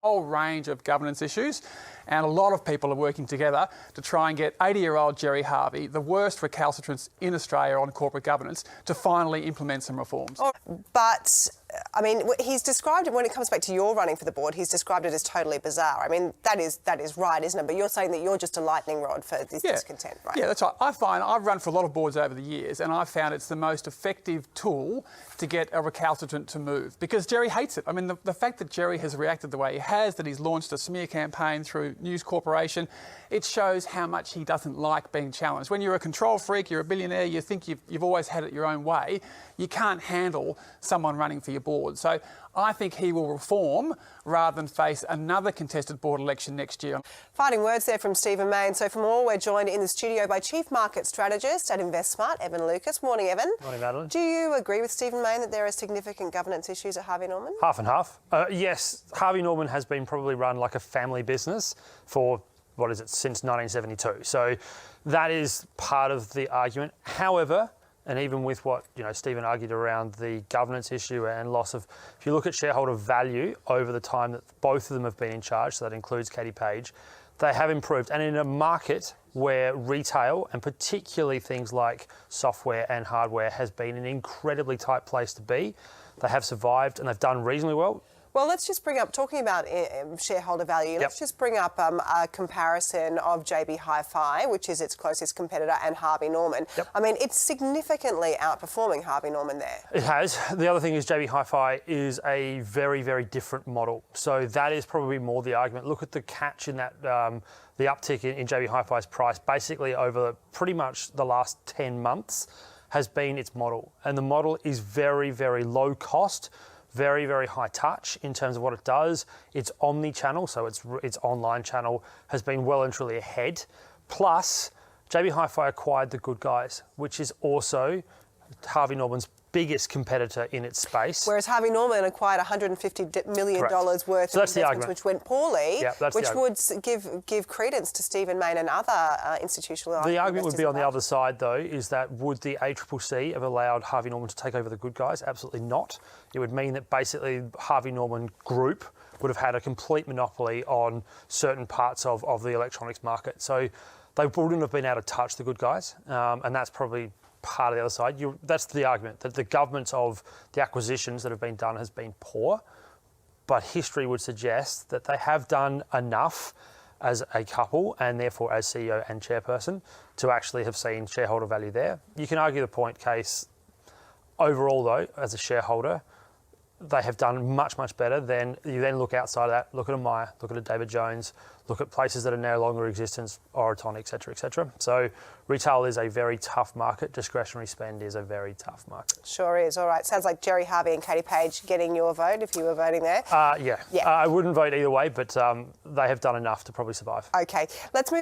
Whole range of governance issues, and a lot of people are working together to try and get 80-year-old Gerry Harvey, the worst recalcitrants in Australia on corporate governance, to finally implement some reforms. But, I mean, he's described it, when it comes back to your running for the board, he's described it as totally bizarre. I mean, that is right, isn't it? But you're saying that you're just a lightning rod for this discontent, right? Yeah, that's right. I've run for a lot of boards over the years, and I've found it's the most effective tool to get a recalcitrant to move, because Gerry hates it. I mean, the fact that Gerry has reacted the way he has, that he's launched a smear campaign through News Corporation, it shows how much he doesn't like being challenged. When you're a control freak, you're a billionaire, you think you've always had it your own way, you can't handle someone running for your board. So I think he will reform rather than face another contested board election next year. Fighting words there from Stephen Mayne. So for more, we're joined in the studio by Chief Market Strategist at InvestSmart, Evan Lucas. Morning, Evan. Morning, Madeline. Do you agree with Stephen Mayne that there are significant governance issues at Harvey Norman? Half and half. Yes, Harvey Norman has been probably run like a family business for, since 1972. So that is part of the argument. However, and even with what Stephen argued around the governance issue and loss of, if you look at shareholder value over the time that both of them have been in charge, so that includes Katie Page, they have improved. And in a market where retail, and particularly things like software and hardware, has been an incredibly tight place to be, they have survived and they've done reasonably well. Well, let's just bring up, talking about shareholder value, let's just bring up a comparison of JB Hi-Fi, which is its closest competitor, and Harvey Norman. I mean, it's significantly outperforming Harvey Norman there. It has. The other thing is JB Hi-Fi is a very, very different model. So that is probably more the argument. Look at the catch in that, the uptick in JB Hi-Fi's price, basically over pretty much the last 10 months, has been its model. And the model is very, very low cost, very, very high touch in terms of what it does. It's omni-channel, so its online channel has been well and truly ahead. Plus, JB Hi-Fi acquired The Good Guys, which is also Harvey Norman's biggest competitor in its space. Whereas Harvey Norman acquired $150 million worth of investments, which went poorly, which would give credence to Stephen Mayne and other institutional The argument would be on the other side, though, is that would the ACCC have allowed Harvey Norman to take over The Good Guys? Absolutely not. It would mean that basically Harvey Norman Group would have had a complete monopoly on certain parts of the electronics market. So they wouldn't have been able to touch The Good Guys, and that's probably part of the other side. That's the argument, that the governance of the acquisitions that have been done has been poor, but history would suggest that they have done enough as a couple, and therefore as CEO and chairperson, to actually have seen shareholder value there. You can argue the point case. Overall, though, as a shareholder, they have done much, much better. Then you then look outside of that, look at a Myer, look at a David Jones, look at places that are no longer in existence, Oroton, et cetera, et cetera. So retail is a very tough market. Discretionary spend is a very tough market. Sure is. All right. Sounds like Gerry Harvey and Katie Page getting your vote if you were voting there. Yeah. I wouldn't vote either way, but they have done enough to probably survive. Okay. Let's move